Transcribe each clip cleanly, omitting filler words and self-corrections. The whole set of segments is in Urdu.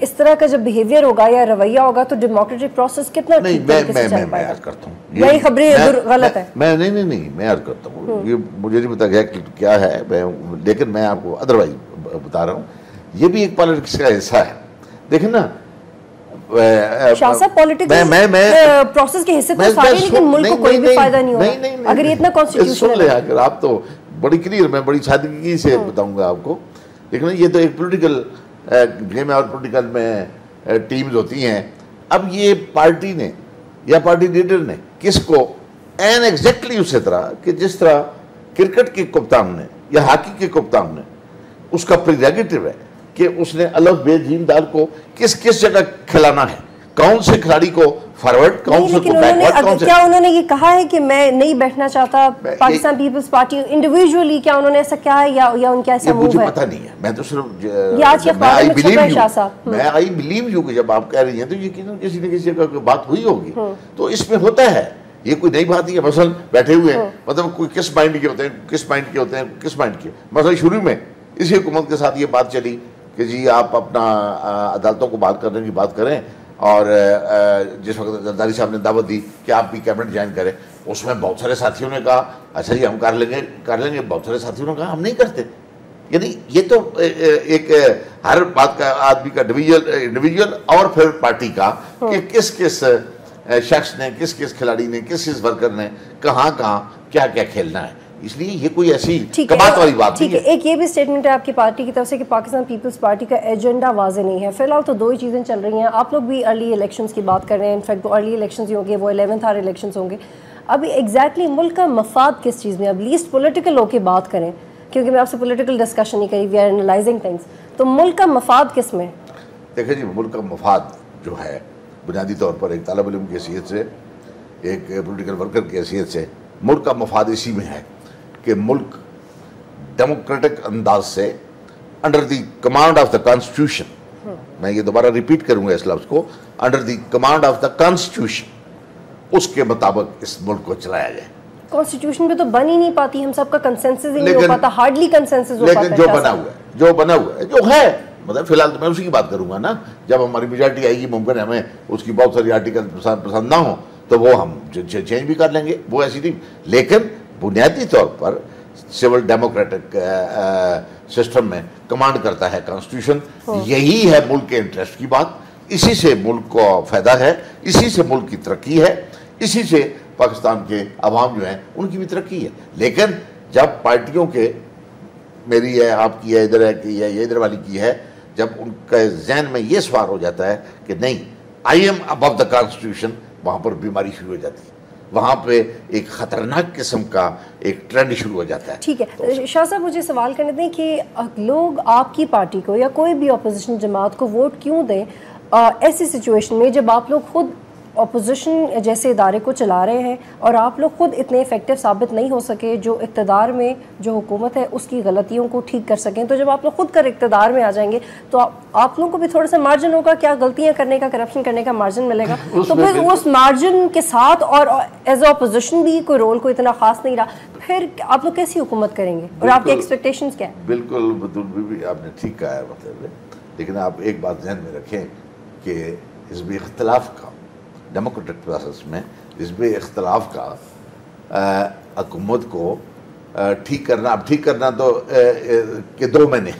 اس طرح کا جب بیہیویئر ہوگا یا رویہ ہوگا تو ڈیموکریٹک پروسیس کتنا ٹھیک طریقے سے چل پائے گا؟ عرض کرتا ہوں یہی خبریں غلط ہے. میں نہیں میں عرض کرتا ہوں، یہ مجھے نہیں پتا کیا ہے، لیکن میں آپ کو ادروائز بتا رہا ہوں، یہ بھی ایک پالیٹکس کا حصہ ہے. دیکھیں نا شاہ صاحب، پولیٹکس پروسیس کے حصے تو سارے، لیکن ملک کو کوئی بھی فائدہ نہیں ہوگا اگر یہ اتنا کانسٹیٹیوشن سن لے. اگر آپ تو بڑی کلیئر، میں بڑی سادگی سے بتاؤں گا آپ کو، لیکن یہ تو ایک پولیٹیکل گیم ہے اور پولیٹیکل میں ٹیمز ہوتی ہیں. اب یہ پارٹی نے یا پارٹی لیڈر نے کس کو این ایگزیکٹلی اسی طرح کہ جس طرح کرکٹ کے کپتان نے یا ہاکی کے کپتان نے اس کا پریروگیٹو ہے کہ اس نے الف بے جیم دال کو کس جگہ کھلانا ہے، کون سے کھلاڑی کو فارورڈ، کون سے کو بیک ورڈ، کون سے. کیا انہوں نے یہ کہا ہے کہ میں نہیں بیٹھنا چاہتا پاکستان پیپلز پارٹی انڈیویجولی؟ کیا انہوں نے ایسا کہا ہے یا ان کا ایسا موو ہے؟ مجھے پتہ نہیں ہے، میں تو صرف میں آئی بلیو یو کہ جب آپ کہہ رہی ہیں تو یقیناً کسی نہ کسی جگہ بات ہوئی ہوگی. تو اس میں ہوتا ہے، یہ کوئی نئی بات نہیں ہے. مثلا بیٹھے ہوئے ہیں، مطلب کوئی کس مائنڈ کے ہوتے ہیں. مثلا شروع میں اسی حکومت کے ساتھ یہ بات چلی کہ جی آپ اپنا عدالتوں کو بات کرنے کی بات کریں، اور جس وقت زرداری صاحب نے دعوت دی کہ آپ بھی کیبنٹ جوائن کریں، اس میں بہت سارے ساتھیوں نے کہا اچھا جی ہم کر لیں گے. بہت سارے ساتھیوں نے کہا ہم نہیں کرتے. یعنی یہ تو ایک ہر بات کا آدمی کا انڈیویجول اور پھر پارٹی کا کہ کس شخص نے، کس کھلاڑی نے، کس ورکر نے کہاں کیا کھیلنا ہے. اس لیے یہ کوئی ایسی کبات والی بات نہیں ہے. ایک یہ بھی سٹیٹمنٹ ہے آپ کی پارٹی کی طرف سے کہ پاکستان پیپلز پارٹی کا ایجنڈا واضح نہیں ہے. فی الحال تو دو ہی چیزیں چل رہی ہیں. آپ لوگ بھی ارلی الیکشنز کی بات کر رہے ہیں، انفیکٹ وہ ارلی الیکشنز ہی ہوں گے، وہ 11th آر الیکشنز ہوں گے. ابھی ایگزیکٹلی ملک کا مفاد کس چیز میں؟ اب لیسٹ پولیٹیکل ہو کے بات کریں، کیونکہ میں آپ سے پولیٹیکل ڈسکشن نہیں کری، وی آر انالائزنگ تھنگس. تو ملک کا مفاد کس میں؟ دیکھیں جی، ملک کا مفاد جو ہے بنیادی طور پر ایک طالب علم کی حیثیت سے، ایک پولیٹیکل ورکر کی حیثیت سے، ملک کا مفاد اسی میں ہے کہ ملک ڈیموکریٹک انداز سے under the command of the constitution, میں یہ دوبارہ ریپیٹ کروں گا اس لفظ کو، under the command of the constitution, اس کے مطابق اس ملک کو چلایا جائے. کانسٹیٹیوشن پہ تو بن ہی نہیں پاتی، ہم سب کا کنسنسس ہی نہیں ہو پاتا، ہارڈلی کنسنسس ہو پاتا ہے. لیکن جو بنا ہوا ہے جو ہے، مطلب فی الحال تو میں اسی کی بات کروں گا نا. جب ہماری میجارٹی آئے گی، ممکن ہے ہمیں اس کی بہت ساری آرٹیکل پسند نہ ہوں تو وہ ہم چینج بھی کر لیں گے، وہ ایسی نہیں. لیکن بنیادی طور پر سول ڈیموکریٹک سسٹم میں کمانڈ کرتا ہے کانسٹیٹیوشن. یہی ہے ملک کے انٹرسٹ کی بات، اسی سے ملک کو فائدہ ہے، اسی سے ملک کی ترقی ہے، اسی سے پاکستان کے عوام جو ہیں ان کی بھی ترقی ہے. لیکن جب پارٹیوں کے، میری ہے، آپ کی ہے، ادھر ہے کی ہے، یہ ادھر والی کی ہے، جب ان کے ذہن میں یہ سوار ہو جاتا ہے کہ نہیں I am Abu the constitution, وہاں پر بیماری شروع ہو جاتی ہے، وہاں پہ ایک خطرناک قسم کا ایک ٹرینڈ شروع ہو جاتا ہے. ٹھیک ہے شاہ صاحب، مجھے سوال کرنے دیں کہ لوگ آپ کی پارٹی کو یا کوئی بھی اپوزیشن جماعت کو ووٹ کیوں دیں ایسی سچویشن میں جب آپ لوگ خود اپوزیشن جیسے ادارے کو چلا رہے ہیں اور آپ لوگ خود اتنے افیکٹو ثابت نہیں ہو سکے جو اقتدار میں جو حکومت ہے اس کی غلطیوں کو ٹھیک کر سکیں. تو جب آپ لوگ خود کر اقتدار میں آ جائیں گے تو آپ لوگوں کو بھی تھوڑا سا مارجن ہوگا، کیا غلطیاں کرنے کا، کرپشن کرنے کا مارجن ملے گا. تو پھر اس مارجن کے ساتھ اور ایز اے اپوزیشن بھی کوئی رول کو اتنا خاص نہیں رہا، پھر آپ لوگ کیسی حکومت کریں گے اور آپ کی ایکسپیکٹیشنز کیا ہیں؟ بالکل بطول بھی آپ نے ٹھیک کہا ہے مطلب، لیکن آپ ایک بات ذہن میں رکھیں کہ حزب اختلاف کا ڈیموکریٹک پروسیس میں حزب اختلاف کا حکومت کو ٹھیک کرنا، اب ٹھیک کرنا تو کہ دو معنی،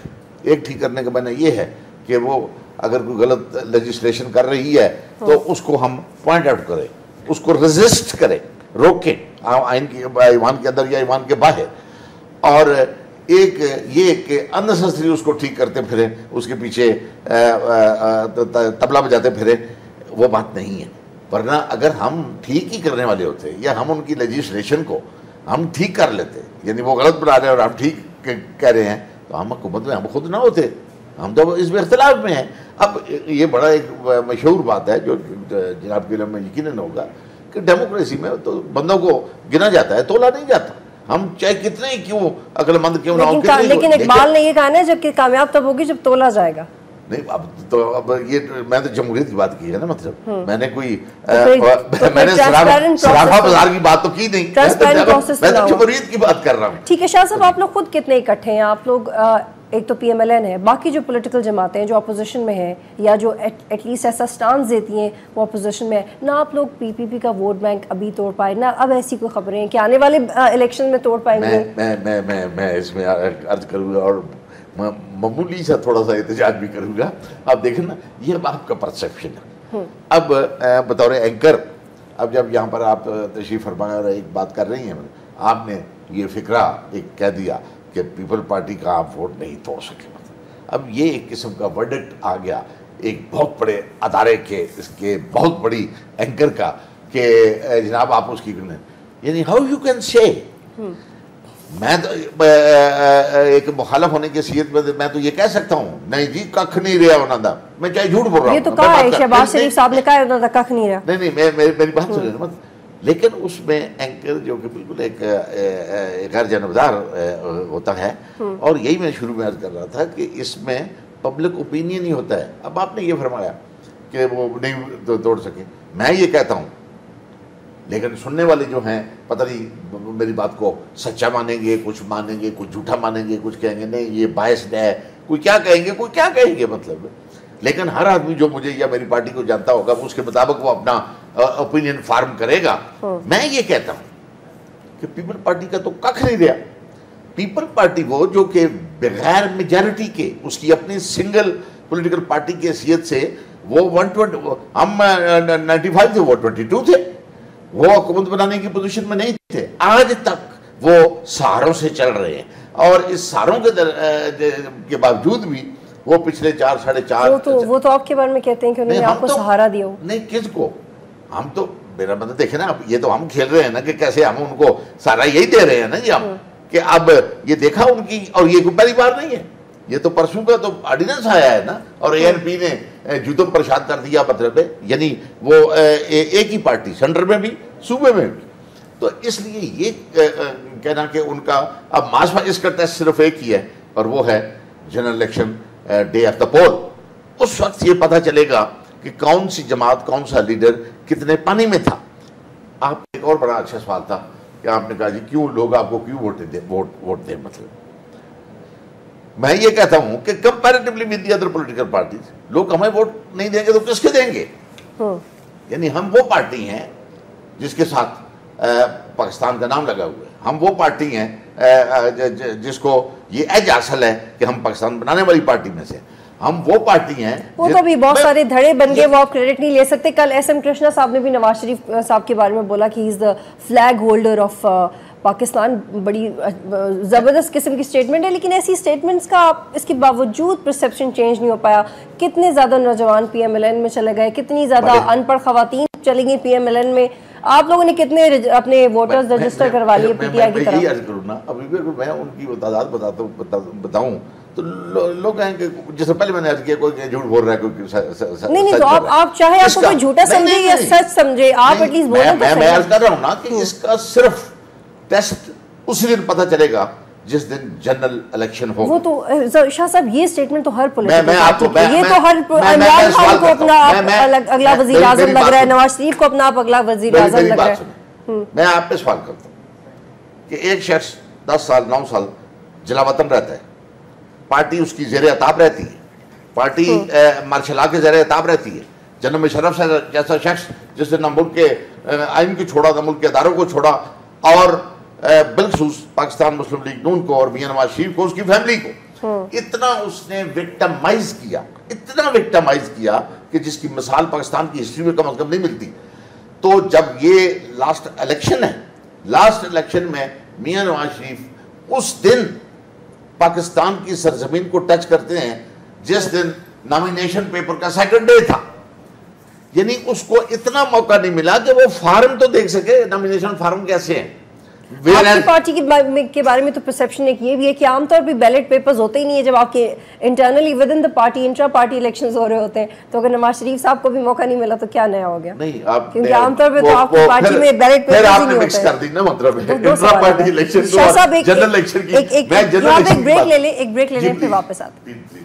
ایک ٹھیک کرنے کا معنی یہ ہے کہ وہ اگر کوئی غلط لیجسلیشن کر رہی ہے تو اس کو ہم پوائنٹ آؤٹ کریں، اس کو ریزسٹ کریں، روکیں آئین کی، ایوان کے اندر یا ایوان کے باہر. اور ایک یہ کہ اننیسیسری اس کو ٹھیک کرتے پھریں، اس کے پیچھے طبلہ بجاتے پھریں، وہ بات نہیں ہے. ورنہ اگر ہم ٹھیک ہی کرنے والے ہوتے یا ہم ان کی لیجسلیشن کو ہم ٹھیک کر لیتے، یعنی وہ غلط بنا رہے ہیں اور ہم ٹھیک کہہ رہے ہیں، تو ہم حکومت میں ہم خود نہ ہوتے، ہم تو اس میں اختلاف میں ہیں. اب یہ بڑا ایک مشہور بات ہے جو جناب کے علم میں یقیناً ہوگا کہ ڈیموکریسی میں تو بندوں کو گنا جاتا ہے، تولا نہیں جاتا. ہم چاہے کتنے ہی کیوں عقل مند کیوں نہ ہو، لیکن اقبال نے یہ کہا نا جب کہ کامیاب تب ہوگی جب تولا جائے گا. نہیں اب یہ میں تو جمہوریت کی بات کی ہے نا، مطلب میں نے کوئی میں نے سراغا بازار کی بات تو کی نہیں، میں تو جمہوریت کی بات کر رہا ہوں. ٹھیک ہے شاہ صاحب، آپ لوگ خود کتنے اکٹھے ہیں؟ آپ لوگ ایک تو پی ایم ایل این ہے، باقی جو پولیٹیکل جماعتیں ہیں جو اپوزیشن میں ہیں یا جو ایٹ لیسٹ ایسا سٹانس دیتی ہیں وہ اپوزیشن میں ہے، نہ آپ لوگ پی پی پی کا ووٹ بینک ابھی توڑ پائے، نہ اب ایسی کوئی خبریں ہیں کہ آنے والے الیکشن میں توڑ پائیں گے. میں اس میں عرض کروں گا اور معمولی سا تھوڑا سا احتجاج بھی کروں گا. آپ دیکھیں نا، یہ اب آپ کا پرسیپشن ہے. اب بطور اینکر اب جب یہاں پر آپ تشریف فرما اور ایک بات کر رہی ہیں، آپ نے یہ فکرہ ایک کہہ دیا کہ پیپل پارٹی کا آپ ووٹ نہیں توڑ سکے. اب یہ ایک قسم کا ورڈکٹ آ گیا ایک بہت بڑے ادارے کے، اس کے بہت بڑی اینکر کا، کہ جناب آپ اس کی یعنی ہاؤ یو کین سے. میں تو ایک مخالف ہونے کی حیثیت میں تو یہ کہہ سکتا ہوں نہیں جی ککھ نہیں رہا انہوں دا، میں چاہے جھوٹ بول رہا ہوں. یہ تو کہا ہے شہباز شریف صاحب نے کہا انہوں دا ککھ نہیں رہا. نہیں میری بات سنیں نا. لیکن اس میں اینکر جو کہ بالکل ایک غیر جانبدار ہوتا ہے، اور یہی میں شروع میں عرض کر رہا تھا کہ اس میں پبلک اوپینین ہی ہوتا ہے. اب آپ نے یہ فرمایا کہ وہ نہیں توڑ سکے، میں یہ کہتا ہوں، لیکن سننے والے جو ہیں پتہ نہیں میری بات کو سچا مانیں گے، کچھ مانیں گے، کچھ جھوٹا مانیں گے، کچھ کہیں گے نہیں یہ باعث ہے، کوئی کیا کہیں گے، کوئی کیا کہیں گے. مطلب لیکن ہر آدمی جو مجھے یا میری پارٹی کو جانتا ہوگا اس کے مطابق وہ اپنا اوپینین فارم کرے گا. میں یہ کہتا ہوں کہ پیپل پارٹی کا تو ککھ نہیں رہا. پیپل پارٹی وہ جو کہ بغیر میجارٹی کے، اس کی اپنی سنگل پولیٹیکل پارٹی کی حیثیت سے وہ 120، ہم 95 تھے، وہ 22 تھے، وہ حکومت بنانے کی پوزیشن میں نہیں تھے. آج تک وہ سہاروں سے چل رہے ہیں، اور اس سہاروں کے باوجود بھی وہ پچھلے 4-4.5 وہ تو آپ کے بارے میں کہتے ہیں کہ انہوں نے آپ کو سہارا دیا ہو. نہیں کس کو؟ ہم تو میرا مطلب دیکھیں نا، یہ تو ہم کھیل رہے ہیں نا کہ کیسے ہم ان کو سہارا یہی دے رہے ہیں نا جی ہم، کہ اب یہ دیکھا ان کی، اور یہ کوئی پہلی بار نہیں ہے، یہ تو پرسوں کا تو آرڈیننس آیا ہے نا، اور اے این پی نے جوتوں پرشاد کر دیا. مطلب یعنی وہ ایک ہی پارٹی سینٹر میں بھی صوبے میں بھی. تو اس لیے یہ کہنا کہ ان کا اب ماسوا اس کا ٹیسٹ صرف ایک ہی ہے، اور وہ ہے general election day of the poll. اس وقت یہ پتہ چلے گا کہ کون سی جماعت، کون سا لیڈر کتنے پانی میں تھا. آپ ایک اور بڑا اچھا سوال تھا کہ آپ نے کہا جی کیوں لوگ آپ کو کیوں ووٹ دیں. مطلب میں یہ کہتا ہوں کہ comparatively with the other political parties, لوگ ہمیں ووٹ نہیں دیں گے تو کس کے دیں گے؟ یعنی ہم وہ پارٹی ہیں جس کے ساتھ پاکستان کا نام لگا ہوا ہے. ہم وہ پارٹی ہیں جس کو یہ ایج حاصل ہے کہ ہم پاکستان بنانے والی پارٹی میں سے. ہم وہ پارٹی ہیں، وہ تو بھی بہت سارے دھڑے بن گئے، وہ آپ کریڈٹ نہیں لے سکتے. کل ایس ایم کرشنا صاحب نے بھی نواز شریف صاحب کے بارے میں بولا کہ ہی از دا فلیگ ہولڈر آف پاکستان. بڑی زبردست قسم کی سٹیٹمنٹ ہے، لیکن ایسی سٹیٹمنٹس کا اس کے باوجود پرسیپشن چینج نہیں ہو پایا. کتنے زیادہ نوجوان پی ایم ایل این میں چلے گئے، کتنی زیادہ ان پڑھ خواتین چلی گئی پی ایم ایل این میں. آپ لوگوں نے کتنے اپنے ووٹرز رجسٹر کروا لیے پی ٹی آئی کی طرف؟ میں یہی عرض کروں نا، ابھی بھی اگر میں ان کی تعداد بتاؤں تو لوگ کہیں کہ جیسے پہلے میں نے عرض کیا کوئی جھوٹ بول رہا ہے، کوئی نہیں تو آپ چاہے آپ کو کوئی جھوٹا سمجھے یا سچ سمجھے، آپ ایٹ لیسٹ بولیں. میں عرض کر رہا ہوں نا کہ اس کا صرف ٹیسٹ اسی دن پتہ چلے گا جس دن جنرل الیکشن ہو. وہ تو شاہ صاحب یہ سٹیٹمنٹ تو ہر پولیٹیکل یہ تو ہر عمران خان کو اپنا اگلا وزیر اعظم لگ رہا ہے، نواز شریف کو اپنا اگلا وزیر اعظم لگ رہا ہے. میں آپ پہ سوال کرتا ہوں کہ ایک شخص 10 سال 9 سال جلا وطن رہتا ہے، پارٹی اس کی زیر عطاب رہتی ہے، پارٹی مارشل لا کے زیر عطاب رہتی ہے. جنرل مشرف جیسا شخص جس نے نہ ملک کے آئین کو چھوڑا، نہ ملک کے اداروں کو چھوڑا، اور بالخصوص پاکستان مسلم لیگ نون کو اور میاں نواز شریف کو، اس کی فیملی کو اتنا اس نے وکٹمائز کیا، اتنا وکٹمائز کیا کہ جس کی مثال پاکستان کی ہسٹری میں کم از کم نہیں ملتی. تو جب یہ لاسٹ الیکشن ہے، لاسٹ الیکشن میں میاں نواز شریف اس دن پاکستان کی سرزمین کو ٹچ کرتے ہیں جس دن نامینیشن پیپر کا سیکنڈ ڈے تھا. یعنی اس کو اتنا موقع نہیں ملا کہ وہ فارم تو دیکھ سکے، نامینیشن فارم کیسے ہیں. آپ کی پارٹی کے بارے میں تو پرسیپشن ایک یہ بھی ہے کہ عام طور پہ بیلٹ پیپرز ہوتے ہی نہیں ہے جب آپ کے internally with in the party intra party elections ہو رہے ہوتے ہیں. تو اگر نواز شریف صاحب کو بھی موقع نہیں ملا تو کیا نیا ہو گیا؟ نہیں، کیونکہ عام طور پہ تو آپ کی پارٹی میں بیلٹ پیپرز ہی نہیں ہوتے ہیں. شاہ صاحب ایک بریک لے لیں، ایک بریک لے لیں پھر واپس آتے ہیں.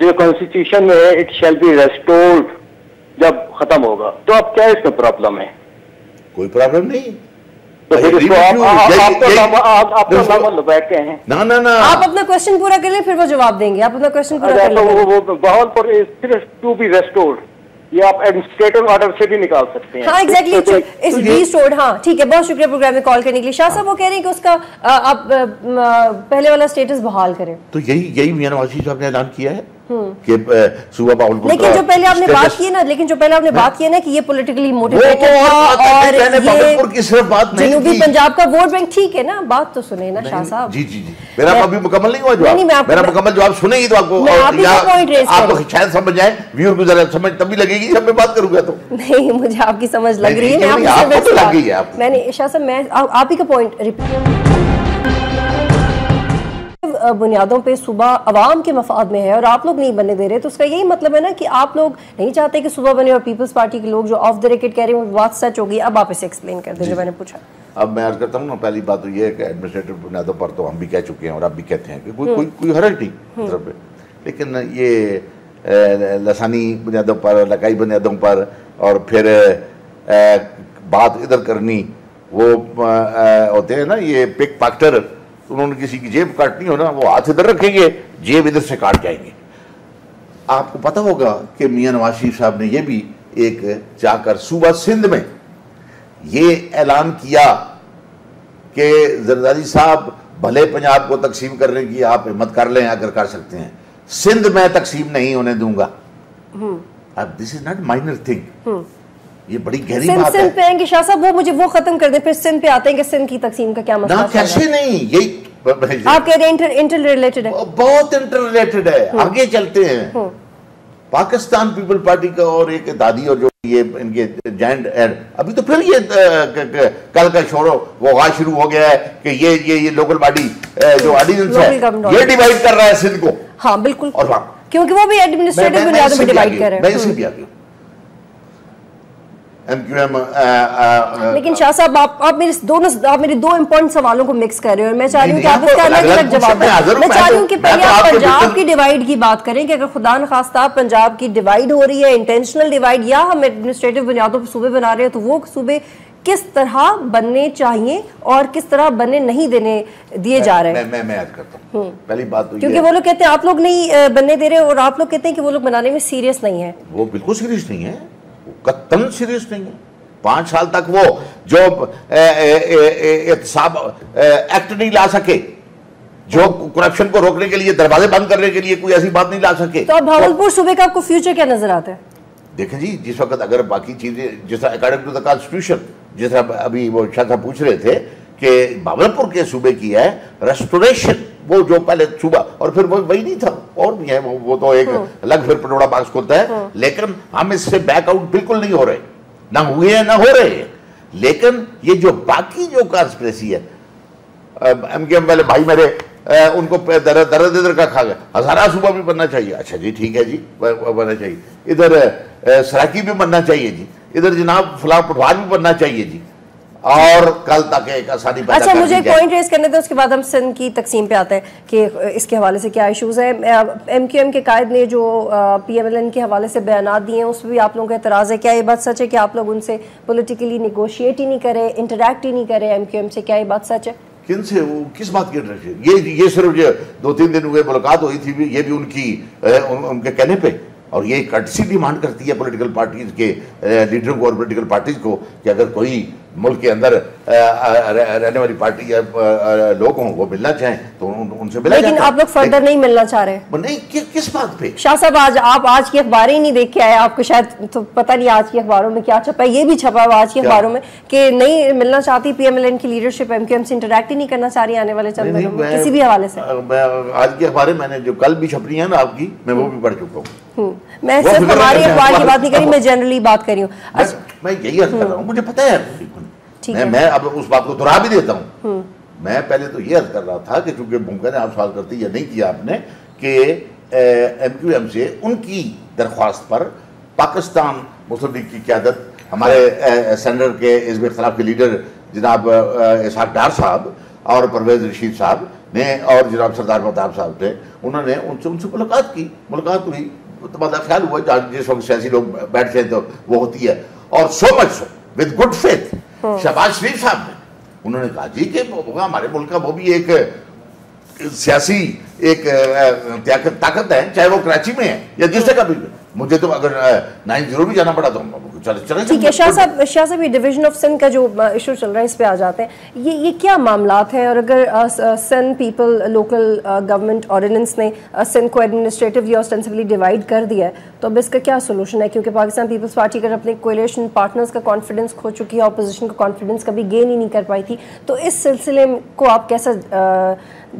جو کانسٹیٹیوشن میں ہے اٹ شیل بی ریسٹورڈ جب ختم ہوگا، تو اب کیا اس میں پرابلم ہے؟ کوئی پرابلم نہیں، تو پھر اس کو آپ تو نام بیٹھتے ہیں نا آپ اپنا کوشچن پورا کر لیں پھر وہ جواب دیں گے. آپ اپنا کوشچن پورا کر لیں. بہاولپور صرف ٹو بی ریسٹورڈ، یہ آپ ایڈمنسٹریٹو آرڈر سے بھی نکال سکتے ہیں. ہاں ایگزیکٹلی ریسٹورڈ. ہاں ٹھیک ہے، بہت شکریہ پروگرام میں کال کرنے کے لیے. شاہ صاحب وہ کہہ رہے ہیں کہ اس کا آپ پہلے والا سٹیٹس بحال کریں. تو یہی میاں نواز شریف صاحب نے اعلان کیا ہے کہ صوبہ بہاولپور. لیکن جو پہلے آپ نے بات کی نا کہ یہ پولیٹیکلی موٹیویٹڈ تھا اور یہ جنوبی پنجاب کا ووٹ بینک. ٹھیک ہے نا، بات تو سنیں نا شاہ صاحب. جی میرا ابھی مکمل نہیں ہوا جواب. میرا مکمل جواب سنیں گی تو آپ کو شاید سمجھ جائے، ویور کو ذرا سمجھ تبھی لگے گی جب میں بات کروں گا. تو نہیں، مجھے آپ کی سمجھ لگ رہی ہے. میں نے شاہ صاحب میں آپ ہی کا پوائنٹ بنیادوں پہ صوبہ عوام کے مفاد میں ہے اور آپ لوگ نہیں بننے دے رہے، تو اس کا یہی مطلب ہے نا کہ آپ لوگ نہیں چاہتے کہ صوبہ بنے، اور پیپلز پارٹی کے لوگ جو آف دا ریکٹ کہہ رہے ہیں وہ بات سچ ہوگی. اب آپ اسے ایکسپلین کر دیں جو میں نے پوچھا. اب میں عرض کرتا ہوں نا، پہلی بات تو یہ ہے کہ ایڈمنسٹریٹو بنیادوں پر تو ہم بھی کہہ چکے ہیں اور آپ بھی کہتے ہیں کہ کوئی حرج نہیں طرف پہ، لیکن یہ لسانی بنیادوں پر، لقائی بنیادوں پر اور پھر بات ادھر کرنی، وہ ہوتے ہیں نا یہ پک پاکٹر. انہوں نے کسی کی جیب کاٹنی ہو نا، وہ ہاتھ ادھر رکھیں گے، جیب ادھر سے کاٹ جائیں گے. آپ کو پتہ ہوگا کہ میاں نواز شریف صاحب نے یہ بھی ایک جا کر صوبہ سندھ میں یہ اعلان کیا کہ زرداری صاحب بھلے پنجاب کو تقسیم کرنے کی آپ ہمت کر لیں اگر کر سکتے ہیں، سندھ میں تقسیم نہیں ہونے دوں گا. اب دس از ناٹ مائنر تھنگ، یہ بڑی گہری بات ہے. سندھ پہ آئیں گے شاہ صاحب، وہ مجھے وہ ختم کر دیں، پھر سندھ پہ آتے ہیں کہ سندھ کی تقسیم کا کیا مسئلہ ہے. کیسے نہیں، یہی آپ کہہ رہے ہیں انٹر ریلیٹڈ ہے، بہت انٹر ریلیٹڈ ہے. آگے چلتے ہیں. پاکستان پیپل پارٹی کا اور ایک اتحادی اور جو یہ ان کے جائنٹ ایڈ، ابھی تو پھر یہ کل کا شور وہ غاز شروع ہو گیا ہے کہ یہ لوکل باڈی جو آرڈیننس ہے یہ ڈیوائیڈ کر رہا ہے سندھ کو. ہاں بالکل، اور کیونکہ وہ بھی ایڈمنسٹریٹو بنیادوں پہ ڈیوائیڈ کر رہے ہیں. میں اسی بھی آ گیا. لیکن شاہ صاحب آپ میرے دو امپورٹنٹ سوالوں کو مکس کر رہے ہیں اور میں چاہ رہی ہوں کہ آپ اس کا الگ الگ جواب دیں. میں چاہ رہی ہوں کہ پہلے آپ پنجاب کی ڈیوائیڈ کی بات کریں کہ اگر خدا نخواستہ پنجاب کی ڈیوائیڈ ہو رہی ہے، انٹینشنل ڈیوائیڈ، یا ہم ایڈمنسٹریٹو بنیادوں پر صوبے بنا رہے ہیں، تو وہ صوبے کس طرح بننے چاہیے اور کس طرح بننے نہیں دیے جا رہے ہیں. میں عرض کرتا ہوں. پہلی بات تو کیونکہ وہ لوگ کہتے ہیں آپ لوگ نہیں بننے دے رہے اور آپ لوگ کہتے ہیں کہ وہ لوگ بنانے میں سیریس نہیں ہیں. وہ بالکل سیریس نہیں ہے، قطعاً سیریس نہیں ہے. 5 سال تک وہ جو احتساب ایکٹ نہیں لا سکے، جو کرپشن کو روکنے کے لیے، دروازے بند کرنے کے لیے کوئی ایسی بات نہیں لا سکے. تو اب بھاولپور صوبے کا آپ کو فیوچر کیا نظر آتا ہے؟ دیکھیں جی، جس وقت اگر باقی چیزیں جس طرح اکارڈنگ ٹو دا کانسٹیٹیوشن، جس طرح ابھی وہ شاہ صاحب پوچھ رہے تھے کہ بھاولپور کے صوبے کی ہے ریسٹوریشن، وہ جو پہلے صوبہ اور پھر وہی نہیں تھا، اور بھی ہے وہ تو ایک الگ پھر پٹوڑا باکس کھولتا ہے. لیکن ہم اس سے بیک آؤٹ بالکل نہیں ہو رہے، نہ ہوئے ہیں نہ ہو رہے ہیں. لیکن یہ جو باقی جو کانسپریسی ہے، ایم کے ایم والے بھائی میرے ان کو درد کا کھا گیا. ہزارہ صوبہ بھی بننا چاہیے. اچھا جی ٹھیک ہے جی، بننا چاہیے. ادھر سراکی بھی بننا چاہیے جی، ادھر جناب فلاں پٹوار بھی بننا چاہیے جی، اور کل تک ایک آسانی پیدا. اچھا مجھے ایک پوائنٹ ریز کرنے دیں، اس کے بعد ہم سندھ کی تقسیم پہ آتے ہیں کہ اس کے حوالے سے کیا ایشوز ہیں. ایم کیو ایم کے قائد نے جو پی ایم ایل این کے حوالے سے بیانات دیے ہیں اس پہ بھی آپ لوگوں کا اعتراض ہے. کیا یہ بات سچ ہے کہ آپ لوگ ان سے پولیٹیکلی نیگوشیٹ ہی نہیں کرے، انٹریکٹ ہی نہیں کرے ایم کیو ایم سے؟ کیا یہ بات سچ ہے؟ کن سے؟ وہ کس بات کی انٹریکٹ؟ یہ صرف 2-3 دن ہوئے ملاقات ہوئی تھی، یہ بھی ان کے کہنے پہ. اور یہ کرٹسی ڈیمانڈ کرتی ہے پولیٹیکل پارٹیز کے لیڈروں کو اور پولیٹیکل پارٹیز کو کہ اگر کوئی ملک کے اندر رہنے والی پارٹی یا لوگ ہوں وہ ملنا چاہیں تو ان سے ملا جاتا ہے. لیکن آپ لوگ فردر نہیں ملنا چاہ رہے. نہیں، کس بات پہ؟ شاہ صاحب آپ آج کی اخباریں ہی نہیں دیکھ کے آئے، آپ کو شاید تو پتہ نہیں آج کی اخباروں میں کیا چھپا ہے. یہ بھی چھپا ہے آج کی اخباروں میں کہ نہیں ملنا چاہتی پی ایم ایل این کی لیڈرشپ، ایم کیو ایم سے انٹریکٹ ہی نہیں کرنا چاہ رہی آنے والے چند دنوں میں کسی بھی حوالے سے. آج کی اخباریں میں نے جو کل بھی چھپی ہیں نا آپ کی، میں وہ بھی پڑھ چکا ہوں. میں صرف ہماری اخبار کی بات نہیں کری، میں جنرلی بات کری ہوں. میں یہی عرض کر رہا ہوں، مجھے پتہ ہے. میں اب اس بات کو دہرا بھی دیتا ہوں. میں پہلے تو یہ عرض کر رہا تھا کہ چونکہ ممکن ہے آپ سوال کرتے یا نہیں کیا آپ نے، کہ ایم کیو ایم سے ان کی درخواست پر پاکستان مسلم لیگ کی قیادت، ہمارے سینٹر کے حزب اختلاف کے لیڈر جناب اسحاق ڈار صاحب اور پرویز رشید صاحب نے اور جناب سردار مہتاب صاحب تھے, انہوں نے ان سے ملاقات کی, ملاقات ہوئی, تبادلہ خیال ہوا, جس وقت سیاسی لوگ بیٹھتے ہیں تو وہ ہوتی ہے, اور so much so with good faith Shehbaz Sharif صاحب نے انہوں نے کہا جی کہ ہمارے ملک کا وہ بھی ایک سیاسی ایک طاقت ہے, چاہے وہ کراچی میں ہے یا جس جگہ بھی, مجھے تو اگر 9-0 بھی جانا پڑا تو چلے. ٹھیک ہے شاہ صاحب, یہ ڈویژن آف سندھ کا جو ایشو چل رہا ہے اس پہ آ جاتے ہیں, یہ کیا معاملات ہیں, اور اگر Sindh people local government ordinance نے سندھ کو ایڈمنسٹریٹولی اور اسٹینسبلی ڈیوائڈ کر دیا ہے, تو اب اس کا کیا سولوشن ہے, کیونکہ پاکستان پیپلز پارٹی اگر اپنے کولیشن پارٹنرز کا کانفیڈنس کھو چکی ہے, اپوزیشن کا کانفیڈنس کبھی گین ہی نہیں کر پائی تھی, تو اس سلسلے کو آپ کیسا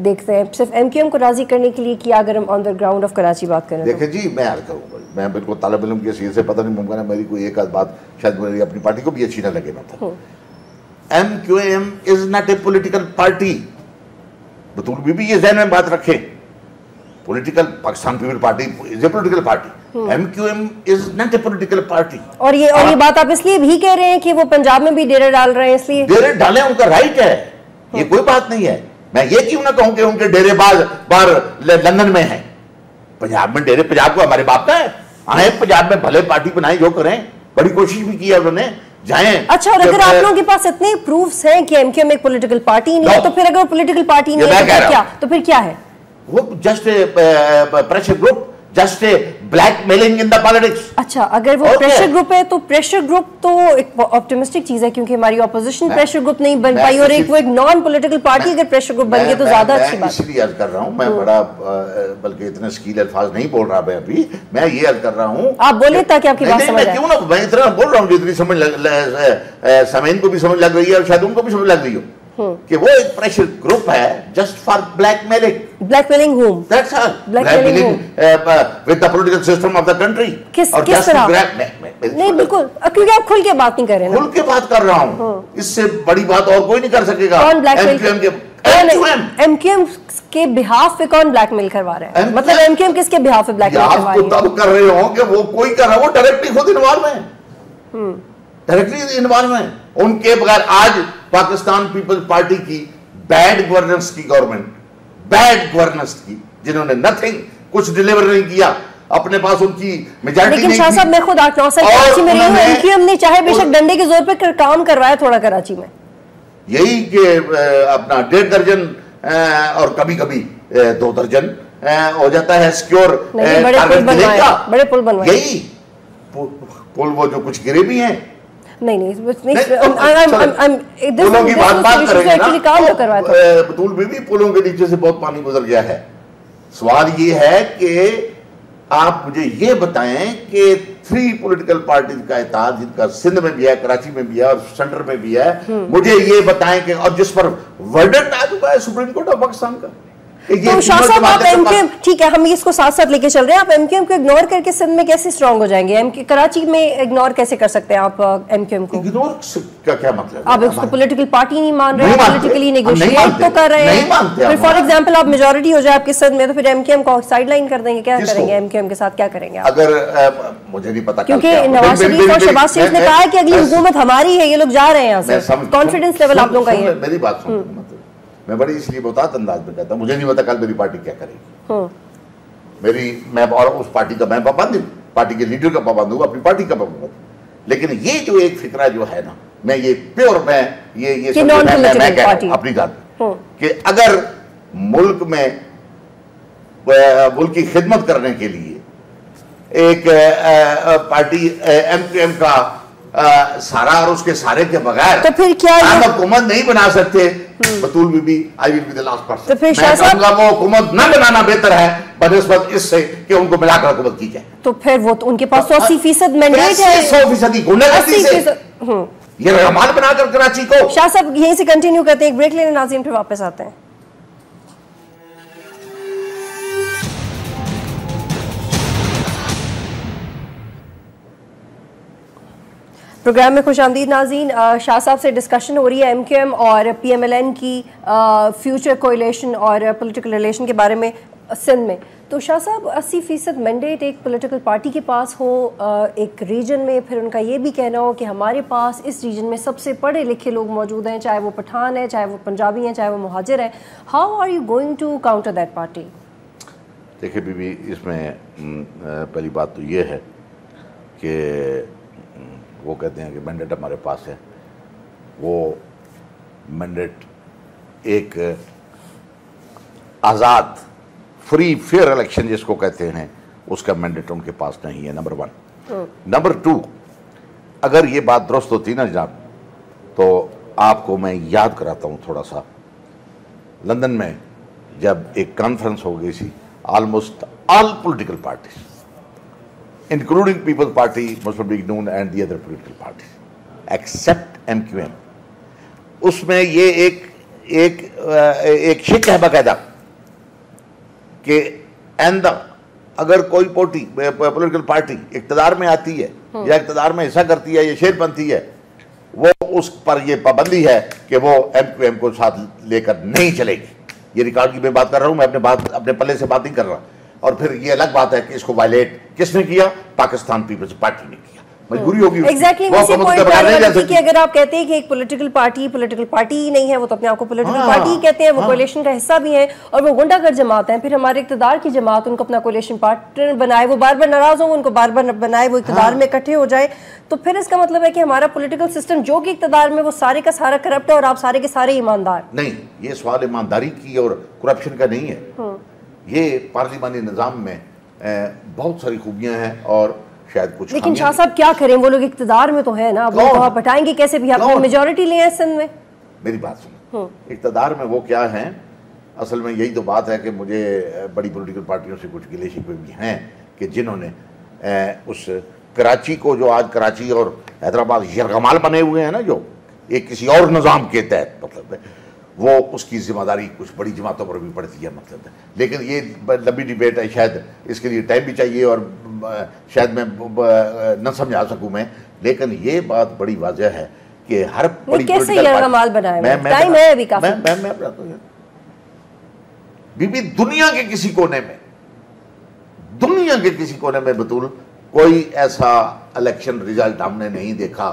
دیکھتے ہیں؟ صرف ایم کیو ایم کو راضی کرنے کے لیے کیا, اگر ہم آن دا گراؤنڈ آف کراچی بات کریں؟ دیکھیں جی, میں عرض کروں گا, میں بالکل طالب علم کی حیثیت سے, پتہ نہیں ممکن ہے میری کوئی ایک آدھ بات شاید میری اپنی پارٹی کو بھی اچھی نہ لگے, نہ تھا. M Q M is not a political party. بطول بی بھی یہ ذہن میں بات رکھیں, political Pakistan people party is a political party, M Q M is not a political party. اور یہ بات آپ اس لیے بھی کہہ رہے ہیں کہ وہ پنجاب میں بھی ڈیرے ڈال رہے ہیں, اس لیے ڈیرے ڈالیں, ان کا رائٹ ہے, یہ کوئی بات نہیں ہے. میں یہ کیوں نہ کہوں کہ ان کے ڈیرے بار لندن میں ہیں, پنجاب میں ڈیرے پنجاب کو ہمارے باپ کا ہے, آئیں پنجاب میں بھلے پارٹی بنائیں, جو کریں, بڑی کوشش بھی کی ہے انہوں نے, جائیں. اچھا, اور اگر آپ لوگوں کے پاس اتنے پروفز ہیں کہ ایم کیو ایم ایک پولیٹیکل پارٹی نہیں ہے, تو پھر اگر پولیٹیکل پارٹی نہیں ہے تو پھر کیا ہے؟ وہ just pressure group, just black mailing in the politics. اچھا, اگر وہ پریشر گروپ ہے تو پریشر گروپ تو ایک آپٹیمسٹک چیز ہے, کیونکہ ہماری اپوزیشن پریشر گروپ نہیں بن پائی, اور وہ ایک نان پولیٹیکل پارٹی اگر پریشر گروپ بن گئی تو زیادہ اچھی بات. اس لیے عرض کر رہا ہوں, میں بڑا بلکہ اتنے سکیل الفاظ نہیں بول رہا میں ابھی, میں یہ عرض کر رہا ہوں, آپ بولیں تاکہ آپ کی بات سمجھ آئے. کیوں نہ, میں اتنا بول رہا ہوں جتنی سمجھ سامعین کو بھی سمجھ لگ رہی ہے, اور شاید ان کو بھی سمجھ لگ رہی ہو, کہ وہ ایک پریشر گروپ ہے just for black mailing. Black mailing home, that's all, black mailing with the political system of the country. کس طرح؟ نہیں بالکل, کیونکہ آپ کھل کے بات نہیں کر رہے ہیں. کھل کے بات کر رہا ہوں, اس سے بڑی بات اور کوئی نہیں کر سکے گا. ایم کیو ایم کے بہاف پہ کون بلیک میل کروا رہا ہے؟ مطلب ایم کیو ایم کس کے بہاف پہ بلیک میل کروا رہی ہے؟ آپ تب کر رہے ہوں کہ وہ کوئی کر رہا ہے, وہ ڈائریکٹلی خود انوالو ہیں, ڈائریکٹلی انوالو ہیں. ان کے بغیر آج پاکستان پیپل پارٹی کی بیڈ گورننس کی گورنمنٹ, بیڈ گورننس کی, جنہوں نے نتھنگ, کچھ ڈیلیور نہیں کیا, اپنے پاس ان کی میجارٹی نہیں. لیکن شاہ صاحب میں خود 8-9 سال کراچی میں رہی ہوں, ایم کیو ایم نے چاہے بے شک ڈنڈے کے زور پہ کام کروایا تھوڑا کراچی میں, یہی کہ اپنا 1.5 درجن اور کبھی کبھی 2 درجن ہو جاتا ہے سیکیور, بڑے پل بنوائے, یہی پل وہ جو کچھ گرے بھی ہیں. نہیں پلوں کی بات کریں گے نا, بطول بھی پلوں کے نیچے سے بہت پانی گزر گیا ہے. سوال یہ ہے کہ آپ مجھے یہ بتائیں کہ 3 پولیٹیکل پارٹیز کا اتحاد, جن کا سندھ میں بھی ہے, کراچی میں بھی ہے اور سینٹر میں بھی ہے, مجھے یہ بتائیں کہ, اور جس پر ورڈکٹ آ چکا ہے سپریم کورٹ آف پاکستان کا. تو شاہ صاحب آپ ایم کیو ایم, ٹھیک ہے ہم اس کو ساتھ ساتھ لے کے چل رہے ہیں, آپ ایم کیو ایم کو اگنور کر کے سندھ میں کیسے اسٹرانگ ہو جائیں گے؟ کراچی میں اگنور کیسے کر سکتے ہیں آپ ایم کیو ایم کو؟ اگنور کا کیا مطلب؟ آپ اس کو پولیٹیکل پارٹی نہیں مان رہے, پولیٹیکلی نیگوشیٹ تو کر رہے ہیں. پھر فار ایگزامپل آپ میجورٹی ہو جائے آپ کے سندھ میں, تو پھر ایم کیو ایم کو سائڈ لائن کر دیں گے, کیا کریں گے ایم کیو ایم کے ساتھ, کیا کریں گے؟ اگر مجھے نہیں پتا, کیونکہ نواز شریف اور شہباز شریف نے کہا ہے کہ اگلی حکومت ہماری ہے, یہ لوگ جا رہے ہیں یہاں سے, کانفیڈنس لیول آپ لوگوں کا یہ ہے. میری بات سنو, میں بڑی اس لیے بہت انداز میں کہتا ہوں, مجھے نہیں پتا کل میری پارٹی کیا کرے گی. میں اور اس پارٹی کا میں پابند ہوں, پارٹی کے لیڈر کا پابند ہوں, اپنی پارٹی کا پابند ہوں. لیکن یہ جو ایک فکرہ جو ہے نا, میں یہ پیور, میں یہ کہہ رہا ہوں اپنی ذات کہ اگر ملک میں ملک کی خدمت کرنے کے لیے ایک پارٹی ایم کیو ایم کا سارا اور اس کے سارے کے بغیر تو پھر کیا ہم حکومت نہیں بنا سکتے, بطول بی I will be the last person. تو پھر میں کہوں گا وہ حکومت نہ بنانا بہتر ہے بنسبت اس سے کہ ان کو ملا کر حکومت کی جائے. تو پھر وہ ان کے پاس 80% مینڈیٹ ہے, 100% گنڈاگردی سے یہ رحمان بنا کر کراچی کو. شاہ صاحب یہیں سے کنٹینیو کرتے ہیں, ایک بریک لینے, ناظرین پھر واپس آتے ہیں. پروگرام میں خوش آمدید ناظرین. شاہ صاحب سے ڈسکشن ہو رہی ہے ایم کیو ایم اور پی ایم ایل این کی فیوچر کوئلیشن اور پولیٹیکل ریلیشن کے بارے میں. سندھ میں. تو شاہ صاحب 80% مینڈیٹ ایک پولیٹیکل پارٹی کے پاس ہو ایک ریجن میں, پھر ان کا یہ بھی کہنا ہو کہ ہمارے پاس اس ریجن میں سب سے پڑھے لکھے لوگ موجود ہیں, چاہے وہ پٹھان ہیں, چاہے وہ پنجابی ہیں, چاہے وہ مہاجر ہیں. How are you going to counter that party? دیکھیں بی بی, اس میں پہلی بات تو یہ ہے کہ وہ کہتے ہیں کہ مینڈیٹ ہمارے پاس ہے. وہ مینڈیٹ ایک آزاد فری فیئر الیکشن جس کو کہتے ہیں اس کا مینڈیٹ ان کے پاس نہیں ہے, نمبر 1. نمبر 2, اگر یہ بات درست ہوتی نا جناب, تو آپ کو میں یاد کراتا ہوں تھوڑا سا. لندن میں جب ایک کانفرنس ہو گئی تھی, almost all political parties including Peoples Party, Muslim League نون and the other political parties except MQM, اس میں یہ ایک شک ہے باقاعدہ کہ اگر کوئی پولیٹیکل پارٹی اقتدار میں آتی ہے یا اقتدار میں حصہ کرتی ہے یا شیر بنتی ہے, وہ اس پر یہ پابندی ہے کہ وہ MQM کو ساتھ لے کر نہیں چلے گی. یہ ریکارڈ کی میں بات کر رہا ہوں, میں اپنے پلے سے بات نہیں کر رہا. اور پھر یہ الگ بات ہے کہ اس کو وائلیٹ کس نے کیا؟ پاکستان پیپلز پارٹی نے کیا. مجبوری ہوگی کہ اگر آپ کہتے ہیں کہ ایک پولیٹیکل پارٹی ہی نہیں ہے, وہ تو اپنے آپ کو پولیٹیکل پارٹی ہی کہتے ہیں, وہ کولیشن کا حصہ بھی ہیں, اور وہ غنڈہ گر جماعت ہیں, پھر ہمارے اقتدار کی جماعت ان کو اپنا کولیشن پارٹنر بنائے, وہ بار بار ناراض ہوں, ان کو بار بار بنائے, وہ اقتدار میں اکٹھے ہو جائیں. تو پھر اس کا مطلب ہے کہ ہمارا پولیٹیکل سسٹم جو کہ اقتدار میں, وہ سارے کا سارا کرپٹ ہے اور آپ سارے کے سارے ایماندار نہیں. یہ سوال ایمانداری کی اور کرپشن کا نہیں ہے. یہ پارلیمانی نظام میں بہت ساری خوبیاں ہیں اور شاید کچھ, لیکن شاہ صاحب کیا کریں, وہ لوگ اقتدار میں تو ہیں نا, وہ تو آپ ہٹائیں گے کیسے بھی, آپ میجورٹی لے ہیں سندھ میں. میری بات سنیں, اقتدار میں وہ کیا ہیں, اصل میں یہی تو بات ہے کہ مجھے بڑی پولیٹیکل پارٹیوں سے کچھ گلے شکوے بھی ہیں کہ جنہوں نے اس کراچی کو, جو آج کراچی اور حیدرآباد یرغمال بنے ہوئے ہیں نا, جو ایک کسی اور نظام کے تحت, مطلب ہے وہ اس کی ذمہ داری کچھ بڑی جماعتوں پر بھی پڑتی ہے, مطلب ہے. لیکن یہ لمبی ڈیبیٹ ہے, شاید اس کے لیے ٹائم بھی چاہیے اور شاید میں نہ سمجھا سکوں میں, لیکن یہ بات بڑی واضح ہے کہ ہر بڑی کیسے یرغمال بنائے, ٹائم ہے ابھی کافی. میں بتاتا ہوں بی بی, دنیا کے کسی کونے میں بطول کوئی ایسا الیکشن ریزلٹ ہم نے نہیں دیکھا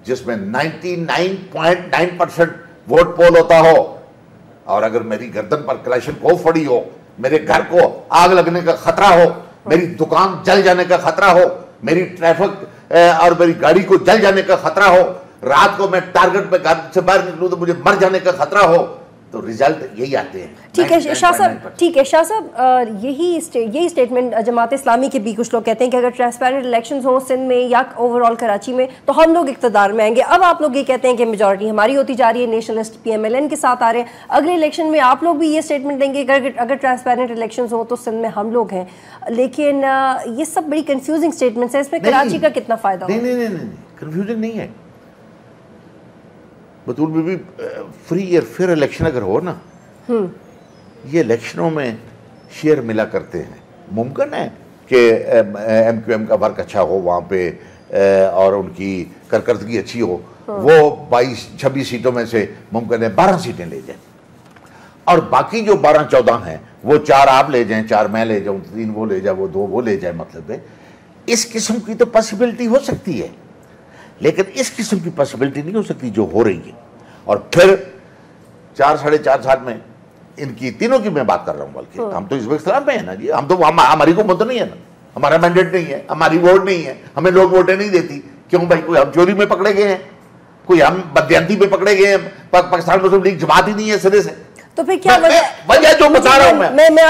جس میں 99.9% ووٹ پول ہوتا ہو, اور اگر میری گردن پر کلاشنکوف پڑی ہو, میرے گھر کو آگ لگنے کا خطرہ ہو, میری دکان جل جانے کا خطرہ ہو, میری ٹریفک اور میری گاڑی کو جل جانے کا خطرہ ہو, رات کو میں ٹارگٹ پہ گھر سے باہر نکلوں تو مجھے مر جانے کا خطرہ ہو, تو ریزلٹ یہی آتے ہیں. ٹھیک ہے شاہ صاحب, یہی اسٹیٹمنٹ جماعت اسلامی کے بھی کچھ لوگ کہتے ہیں کہ اگر ٹرانسپیرنٹ الیکشنز ہوں سندھ میں یا اوور آل کراچی میں تو ہم لوگ اقتدار میں آئیں گے. اب آپ لوگ یہ کہتے ہیں کہ میجورٹی ہماری ہوتی جا رہی ہے, نیشنلسٹ PMLN کے ساتھ آ رہے ہیں. اگلے الیکشن میں آپ لوگ بھی یہ اسٹیٹمنٹ دیں گے کہ اگر ٹرانسپیرنٹ الیکشنز ہوں تو سندھ میں ہم لوگ ہیں. لیکن یہ سب بڑی کنفیوزنگ اسٹیٹمنٹس ہیں, اس میں کراچی کا کتنا فائدہ ہو؟ نہیں, کنفیوزنگ نہیں ہے بطول بی بی. فری اور فیئر الیکشن اگر ہو نا, یہ الیکشنوں میں شیئر ملا کرتے ہیں. ممکن ہے کہ MQM کا ورک اچھا ہو وہاں پہ اور ان کی کارکردگی اچھی ہو, وہ 22-26 سیٹوں میں سے ممکن ہے 12 سیٹیں لے جائیں, اور باقی جو 12-14 ہیں وہ 4 آپ لے جائیں, 4 میں لے جاؤں, 3 وہ لے جائیں, وہ 2 وہ لے جائیں. مطلب ہے اس قسم کی تو پاسبلٹی ہو سکتی ہے, لیکن اس قسم کی پاسبلٹی نہیں ہو سکتی جو ہو رہی ہے. اور پھر 4-4.5 سال میں ان کی تینوں کی میں بات کر رہا ہوں, بلکہ ہم تو اس وقت اختلاف میں ہیں نا جی. ہم تو ہماری حکومت نہیں ہے نا, ہمارا مینڈیٹ نہیں ہے, ہماری ووٹ نہیں ہے, ہمیں لوگ ووٹیں نہیں دیتی. کیوں بھائی, کوئی ہم چوری میں پکڑے گئے ہیں, کوئی ہم بددیانتی میں پکڑے گئے ہیں, پاکستان مسلم لیگ جماعت ہی نہیں ہے سرے سے. تو پھر کیا وجہ جو بتا رہا ہوں میں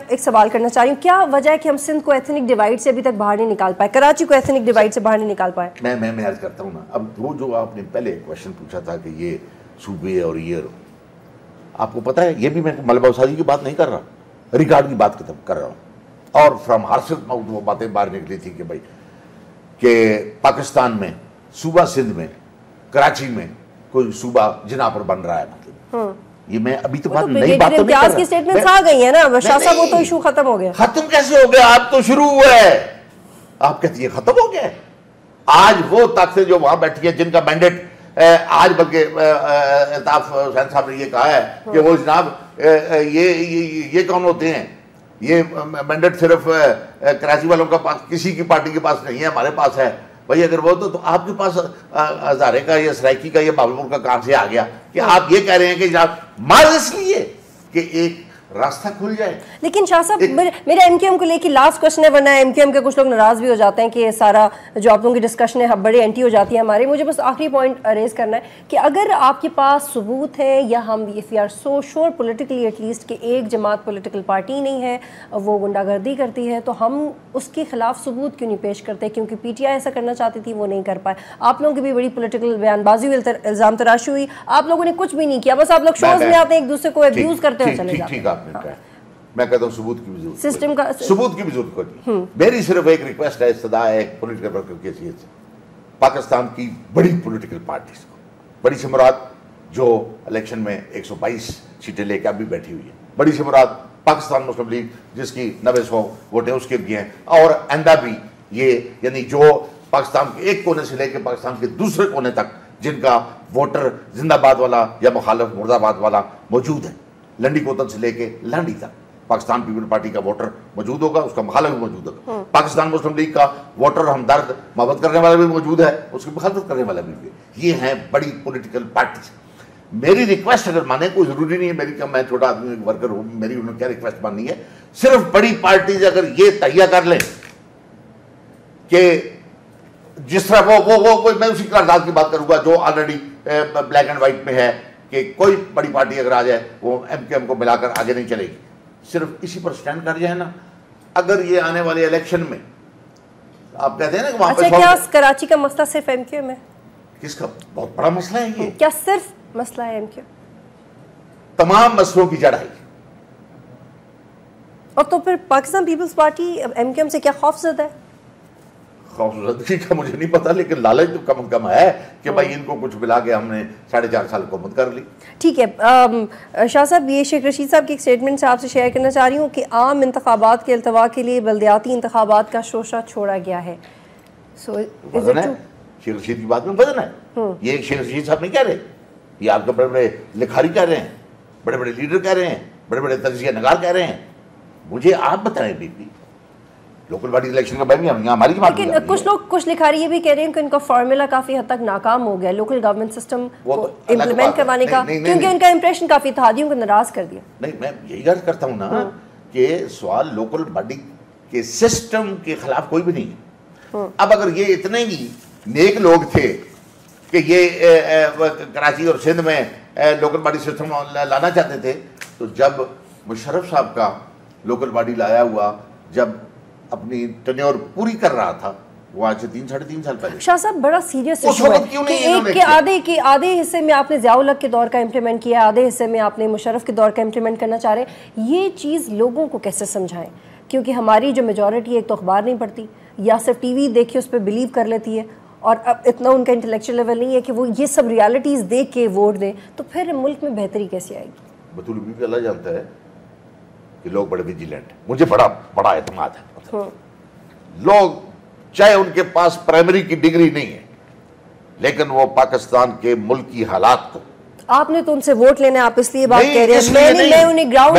ایک سوال کرنا چاہ رہی ہوں, کیا وجہ ہے کہ ہم سندھ کو ایتھنک ڈیوائیڈ سے ابھی تک باہر نہیں نکال پائے, کراچی کو ایتھنک ڈیوائیڈ سے باہر نہیں نکال پائے؟ میں عرض کرتا ہوں نا. اب وہ جو آپ نے پہلے کوشچن پوچھا تھا کہ یہ صوبے اور یہ, آپ کو پتہ ہے یہ بھی میں ملبہ سازی کی بات نہیں کر رہا, ریکارڈ کی بات کر رہا ہوں. اور فرام ہارسل ماؤتھ وہ باتیں باہر نکلی تھی کہ بھائی کہ پاکستان میں صوبہ سندھ میں کراچی میں کوئی صوبہ جناح پر بن رہا ہے. مطلب یہ میں ابھی تو بات نہیں, بات تو نہیں کر رہا. کی سٹیٹمنٹس آ گئی ہیں نا شاہ صاحب, وہ تو ایشو ختم ہو گیا. ختم کیسے ہو گیا, آپ تو شروع ہوا ہے, آپ کہتی ہیں ختم ہو گیا. آج وہ طاقتیں جو وہاں بیٹھی ہیں جن کا مینڈیٹ آج, بلکہ الطاف حسین صاحب نے یہ کہا ہے کہ وہ جناب یہ کون ہوتے ہیں یہ مینڈیٹ صرف کراچی والوں کا پاس، کسی کی پارٹی کے پاس نہیں ہے، ہمارے پاس ہے بھائی. اگر وہ تو آپ کے پاس ہزارے کا یا سرائکی کا یا بہاولپور کا کہاں سے آ گیا کہ آپ یہ کہہ رہے ہیں کہ جناب مار اس لیے کہ ایک راستہ کھل جائے. لیکن شاہ صاحب میرا ایم کیو ایم کو لے کے لاسٹ کوشچن ہے، ورنہ ایم کیو ایم کے کچھ لوگ ناراض بھی ہو جاتے ہیں کہ یہ سارا جو آپ لوگوں کی ڈسکشن ہے بڑی اینٹی ہو جاتی ہے ہماری. مجھے بس آخری پوائنٹ ریز کرنا ہے کہ اگر آپ کے پاس ثبوت ہے یا ہم اف یو آر سو شور پولیٹیکلی ایٹ لیسٹ کہ ایک جماعت پولیٹیکل پارٹی نہیں ہے وہ غنڈہ گردی کرتی ہے، تو ہم اس کے خلاف ثبوت کیوں نہیں پیش کرتے؟ کیونکہ پی ٹی آئی ایسا کرنا چاہتی تھی، وہ نہیں کر پائے. آپ لوگوں کی بھی بڑی پولیٹیکل بیان بازی ہوئی، الزام تراشی ہوئی، آپ لوگوں نے کچھ بھی نہیں کیا، بس آپ لوگ شوز میں آتے ہیں ایک دوسرے کو ابیوز کرتے ہوئے چلے جاتے ہیں. میں کہتا ہوں ثبوت کی بھی ضرورت، سسٹم کا ثبوت کی بھی ضرورت ہوتی ہے. میری صرف ایک ریکویسٹ ہے، استدعا ہے ایک پولیٹیکل ورکر کی حیثیت سے، پاکستان کی بڑی پولیٹیکل پارٹیز کو، بڑی سے مراد جو الیکشن میں 122 سیٹیں لے کے اب بھی بیٹھی ہوئی ہے، بڑی سے مراد پاکستان مسلم لیگ جس کی 900 ووٹیں اس کے بھی ہیں، اور آئندہ بھی یہ یعنی جو پاکستان کے ایک کونے سے لے کے پاکستان کے دوسرے کونے تک جن کا ووٹر زندہ باد والا یا مخالف مرد آباد والا موجود ہے، لنڈی کوتن سے لے کے لانڈی تک پاکستان پیپل پارٹی کا ووٹر موجود ہوگا، اس کا مخالف بھی موجود ہوگا. پاکستان مسلم لیگ کا ووٹر ہمدرد محبت کرنے والا بھی موجود ہے، اس کی مخالفت کرنے والا بھی. یہ ہیں بڑی پولیٹیکل پارٹیز. میری ریکویسٹ اگر مانے، کوئی ضروری نہیں ہے میری کہ میں چھوٹا آدمی ایک ورکر ہوں، میری انہوں کیا ریکویسٹ ماننی ہے، صرف بڑی پارٹیز اگر یہ تہیہ کر لیں کہ جس طرح وہ میں اسی قرارداد کی بات کروں گا جو آلریڈی بلیک اینڈ وائٹ میں ہے کہ کوئی بڑی پارٹی اگر آ جائے وہ ایم کیو ایم کو ملا کر آگے نہیں چلے گی، صرف اسی پر سٹینڈ کر جائے نا. اگر یہ آنے والے الیکشن میں آپ کہتے ہیں نا کہ وہاں پہ کیا کراچی کا مسئلہ صرف ایم کیو ایم ہے؟ کس کا بہت بڑا مسئلہ ہے یہ. کیا صرف مسئلہ ہے ایم کیو؟ تمام مسئلوں کی جڑ ہے. اور تو پھر Pakistan Peoples Party M Q M سے کیا خوف زدہ ہے؟ خوفزدگی کا مجھے نہیں پتا، لیکن لالچ تو کم کم ہے کہ بھائی ان کو کچھ ملا کے ہم نے 4.5 سال حکومت کر لی. ٹھیک ہے شاہ صاحب، یہ شیخ رشید صاحب کی ایک سٹیٹمنٹ سے آپ سے شیئر کرنا چاہ رہی ہوں کہ عام انتخابات کے التوا کے لیے بلدیاتی انتخابات کا شوشہ چھوڑا گیا ہے. شیخ رشید کی بات میں وزن ہے. یہ شیخ رشید صاحب نہیں کہہ رہے، یہ آپ کے بڑے بڑے لکھاری کہہ رہے ہیں، بڑے بڑے لیڈر کہہ رہے ہیں، بڑے بڑے تجزیہ نگار کہہ رہے ہیں. مجھے آپ بتائیں لوکل باڈی الیکشن کا بہن ہماری کی بات. لیکن کچھ لوگ کچھ لکھاری یہ بھی کہہ رہے ہیں کہ ان کا فارمولا کافی حد تک ناکام ہو گیا لوکل گورنمنٹ سسٹم کو امپلیمنٹ کروانے کا، کیونکہ ان کا امپریشن کافی اتحادیوں کو ناراض کر دیا. نہیں، میں یہی عرض کرتا ہوں نا کہ سوال لوکل باڈی کے سسٹم کے خلاف کوئی بھی نہیں ہے. اب اگر یہ اتنے ہی نیک لوگ تھے کہ یہ کراچی اور سندھ میں لوکل باڈی سسٹم لانا چاہتے تھے، تو جب مشرف صاحب کا لوکل باڈی لایا ہوا جب اپنی ٹینیور پوری کر رہا تھا، وہ آج سے 3-3.5 سال پہلے. شاہ صاحب بڑا سیریس ایشو ہے کہ ایک کے آدھے حصے میں آپ نے ضیاء الحق کے دور کا امپلیمنٹ کیا، آدھے حصے میں آپ نے مشرف کے دور کا امپلیمنٹ کرنا چاہ رہے ہیں. یہ چیز لوگوں کو کیسے سمجھائیں؟ کیونکہ ہماری جو میجورٹی ہے ایک تو اخبار نہیں پڑھتی یا صرف ٹی وی دیکھ کے اس پہ بلیو کر لیتی ہے، اور اب اتنا ان کا انٹلیکچوئل لیول نہیں ہے کہ وہ یہ سب ریالٹیز دیکھ کے ووٹ دیں. تو پھر ملک میں بہتری کیسے آئے گی؟ بطول بھی اللہ جانتا ہے کہ لوگ بڑے ویجیلنٹ ہیں. مجھے بڑا اعتماد ہے. لوگ چاہے ان کے پاس پرائمری کی ڈگری نہیں ہے، لیکن وہ پاکستان کے ملکی حالات کو، آپ نے تو ان سے ووٹ لینا، آپ اس لیے بات کہہ رہے ہیں. میں انہیں گراؤنڈ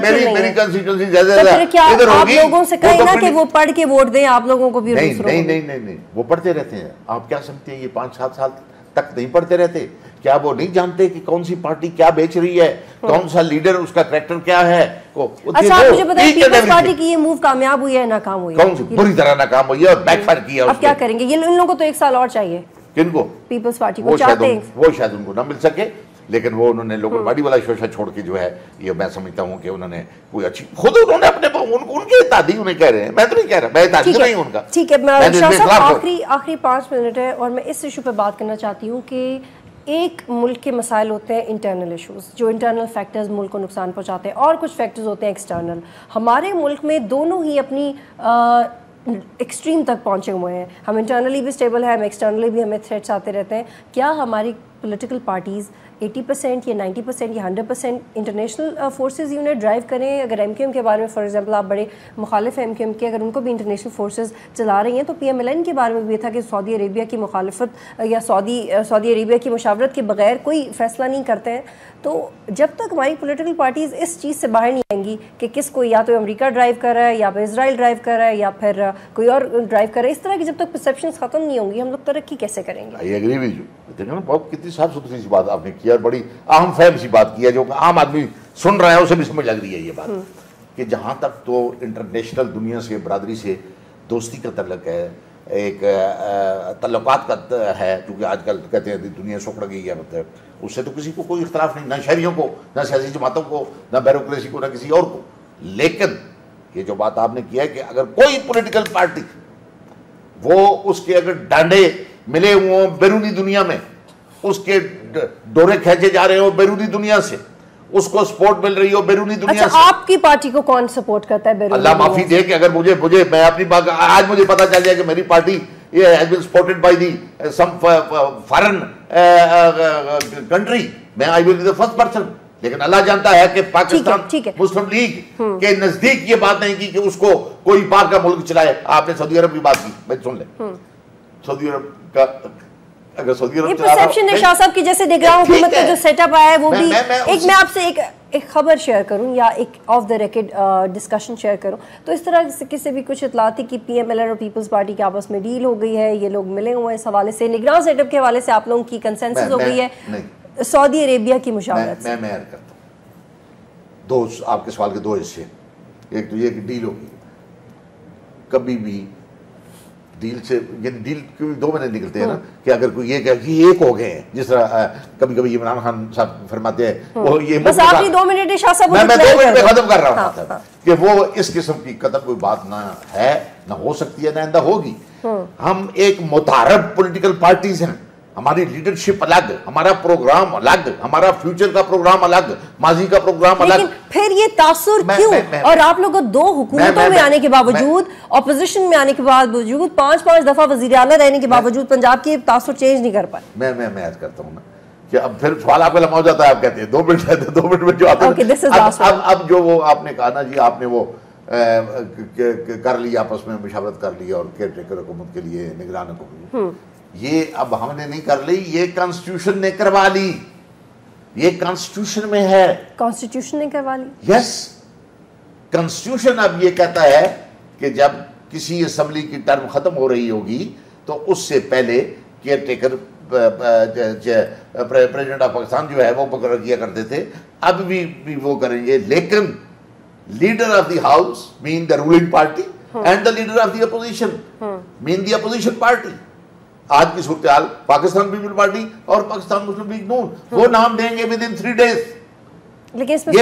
میری کنسٹیٹوئنسی زیادہ آپ لوگوں سے کہیں نا کہ وہ پڑھ کے ووٹ دیں آپ لوگوں کو بھی. نہیں، وہ پڑھتے رہتے ہیں. آپ کیا سمجھتے ہیں یہ 5-7 سال تک نہیں پڑھتے رہتے؟ کیا وہ نہیں جانتے کہ کون سی پارٹی کیا بیچ رہی ہے، کون سا لیڈر، اس کا کریکٹر کیا ہے؟ اچھا آپ مجھے بتائیں پیپلز پارٹی کی یہ موو کامیاب ہوئی ہے ناکام ہوئی ہے؟ کون سی بری طرح ناکام ہوئی ہے اور بیک فائر کیا. اب کیا کریں گے؟ یہ ان لوگوں کو تو 1 سال اور چاہیے. کن کو؟ پیپلز پارٹی کو. چاہتے ہیں وہ شاید ان کو نہ مل سکے، لیکن وہ انہوں نے لوکل باڈی والا شوشہ چھوڑ کے جو ہے، یہ میں سمجھتا ہوں کہ انہوں نے کوئی اچھی، خود انہوں نے اپنے ان کے اتحادی انہیں کہہ رہے ہیں، میں تو نہیں کہہ رہا، میں اتحادی نہیں ہوں ان کا. ٹھیک ہے، شاہ صاحب آخری 5 منٹ ہے اور میں اس ایشو پہ بات کرنا چاہتی ہوں کہ ایک ملک کے مسائل ہوتے ہیں انٹرنل ایشوز، جو انٹرنل فیکٹرز ملک کو نقصان پہنچاتے ہیں، اور کچھ فیکٹرز ہوتے ہیں ایکسٹرنل. ہمارے ملک میں دونوں ہی اپنی ایکسٹریم تک پہنچے ہوئے ہیں. ہم انٹرنلی بھی اسٹیبل ہیں، ہم ایکسٹرنلی بھی ہمیں تھریٹس آتے رہتے ہیں. کیا ہماری پولیٹیکل پارٹیز 80% یا 90% یا 100% انٹرنیشنل فورسز ہی انہیں ڈرائیو کریں؟ اگر ایم کیو ایم کے بارے میں فار ایگزامپل آپ بڑے مخالف ہیں ایم کیو ایم کے، اگر ان کو بھی انٹرنیشنل فورسز چلا رہی ہیں، تو پی ایم ایل این کے بارے میں بھی یہ تھا کہ سعودی عربیہ کی مخالفت یا سعودی عربیہ کی مشاورت کے بغیر کوئی فیصلہ نہیں کرتے ہیں. تو جب تک ہماری پولیٹیکل پارٹیز اس چیز سے باہر نہیں آئیں گی کہ کس کو یا تو امریکہ ڈرائیو کر رہا ہے یا پھر اسرائیل ڈرائیو کر رہا ہے یا پھر کوئی اور ڈرائیو کر رہا ہے، اس طرح کی جب تک پرسیپشنز ختم نہیں ہوں گی ہم لوگ ترقی کیسے کریں گے؟ I agree with you. دیکھیں نا بہت کتنی صاف ستھری سی بات آپ نے کی اور بڑی اہم فہم سی بات کی ہے جو عام آدمی سن رہا ہے اسے بھی سمجھ لگ رہی ہے یہ بات کہ جہاں تک تو انٹرنیشنل دنیا سے برادری سے دوستی کا تعلق ہے، ایک تعلقات کا ہے، کیونکہ آج کل کہتے ہیں دنیا سکڑ گئی ہے، مطلب اس سے تو کسی کو کوئی اختلاف نہیں، نہ شہریوں کو، نہ سیاسی جماعتوں کو، نہ بیوروکریسی کو، نہ کسی اور کو. لیکن یہ جو بات آپ نے کیا ہے کہ اگر کوئی پولیٹیکل پارٹی وہ اس کے اگر ڈانڈے ملے ہوئے ہوں بیرونی دنیا میں، اس کے ڈورے کھینچے جا رہے ہوں بیرونی دنیا سے، اس کو سپورٹ مل رہی ہو بیرونی دنیا سے. آپ کی پارٹی کو کون سپورٹ کرتا ہے بیرونی؟ اللہ معافی دے کہ اگر مجھے میں اپنی بات آج مجھے پتا چل جائے کہ میری party has been supported by some foreign country, میں I will be the first person. لیکن اللہ جانتا ہے کہ پاکستان مسلم لیگ کے نزدیک یہ بات نہیں کی کہ اس کو کوئی باہر کا ملک چلائے. آپ نے سعودی عرب کی بات کی، میں سن لیں سعودی عرب کا، اگر سعودی عرب یہ پرسیپشن ہے شاہ صاحب کی جیسے نگراں حکومت کا جو سیٹ اپ آیا ہے وہ بھی ایک، میں آپ سے ایک خبر شیئر کروں یا ایک of the record discussion share کروں، تو اس طرح سے کسی بھی کچھ اطلاعات کی پی ایم ایل این اور پیپلز پارٹی کے آپس میں ڈیل ہو گئی ہے، یہ لوگ ملے ہوئے ہیں، اس حوالے سے نگراں سیٹ اپ کے حوالے سے آپ لوگوں کی کنسنسس ہو گئی ہے سعودی عربیہ کی مشاورت سے؟ میں عرض کرتا ہوں دو، آپ کے سوال کے دو حصے. ایک تو یہ کہ ڈیل ہوگی، کبھی بھی ڈیل سے، یعنی ڈیل کیوں دو مہینے نکلتے ہیں نا، کہ اگر کوئی یہ کہ ایک ہو گئے ہیں، جس طرح کبھی کبھی عمران خان صاحب فرماتے ہیں وہ یہ بس آپ 2 منٹ شاہ صاحب میں 2 منٹ میں ختم کر رہا ہوں کہ وہ اس قسم کی قدم کوئی بات نہ ہے، نہ ہو سکتی ہے، نہ آئندہ ہوگی. ہم ایک متعارف پولیٹیکل پارٹیز ہیں، ہماری لیڈرشپ الگ، ہمارا پروگرام الگ، ہمارا فیوچر کا پروگرام الگ، ماضی کا پروگرام الگ. لیکن پھر یہ تاثر کیوں؟ اور آپ لوگوں 2 حکومتوں میں آنے کے باوجود، اپوزیشن میں آنے کے باوجود، 5 دفعہ وزیر اعلیٰ رہنے کے باوجود پنجاب کی تاثر چینج نہیں کر پائے. میں عرض کرتا ہوں نا کہ اب پھر سوال آپ کا لمحہ ہو جاتا ہے، آپ کہتے ہیں 2 منٹ رہتے ہیں، 2 منٹ میں جو آتے ہیں. اب جو وہ آپ نے کہا نا جی، آپ نے وہ کر لی، آپس میں مشاورت کر لی اور کیئر ٹیکر حکومت کے لیے نگران حکومت، یہ اب ہم نے نہیں کر لی، یہ کانسٹیٹیوشن نے کروا لی، یہ کانسٹیٹیوشن میں ہے. کانسٹیٹیوشن نے کروا لی؟ یس، کانسٹیٹیوشن اب یہ کہتا ہے کہ جب کسی اسمبلی کی ٹرم ختم ہو رہی ہوگی تو اس سے پہلے care taker president of Pakistan جو ہے وہ مقرر کیا کرتے تھے، اب بھی وہ کریں گے. لیکن leader of the house mean the ruling party and the leader of the opposition mean the opposition party. آج کی صورتحال پاکستان پیپل پارٹی اور پاکستان مسلم لیگ نون وہ نام دیں گے ود ان 3 days. لیکن اس میں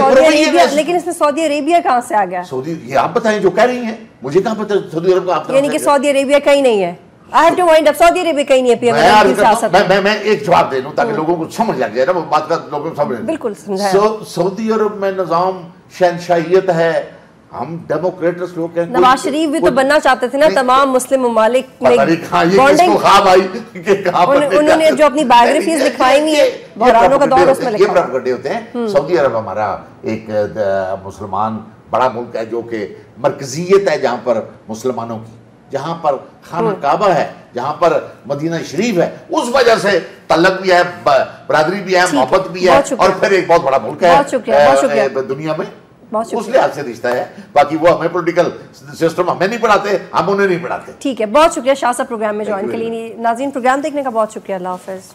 سعودی عربیہ کہاں سے آ گیا؟ سعودی، یہ آپ بتائیں جو کہہ رہی ہیں، مجھے کہاں پتہ سعودی عرب کا آپ، یعنی کہ سعودی عربیہ کہیں نہیں ہے. I have to wind up. سعودی عربیہ کہیں نہیں ہے پی ایم ایل کی سیاست میں ایک جواب دے دوں تاکہ لوگوں کو سمجھ لگ جائے نا، وہ بات کا لوگوں کو سمجھ. بالکل سمجھایا. سعودی عرب میں نظام شہنشاہیت ہے، ہم ڈیموکریٹس لوگ ہیں. نواز شریف بھی تو بننا چاہتے تھے نا تمام مسلم ممالک میں، انہوں نے جو اپنی بایوگرافیز لکھوائی ہوئی ہیں بحرانوں کا دور اس میں لکھا. یہ پروپیگنڈے ہوتے ہیں. سعودی عرب ہمارا ایک مسلمان بڑا ملک ہے جو کہ مرکزیت ہے جہاں پر مسلمانوں کی، جہاں پر خانہ کعبہ ہے، جہاں پر مدینہ شریف ہے، اس وجہ سے تعلق بھی ہے، برادری بھی ہے، محبت بھی ہے، اور پھر ایک بہت بڑا ملک ہے دنیا میں، اس لحاظ سے رشتہ ہے. باقی وہ ہمیں پولیٹیکل سسٹم ہمیں نہیں پڑھاتے، ہم انہیں نہیں پڑھاتے. ٹھیک ہے، بہت شکریہ شاہ صاحب پروگرام میں جوائن کے لیے. ناظرین پروگرام دیکھنے کا بہت شکریہ. اللہ حافظ.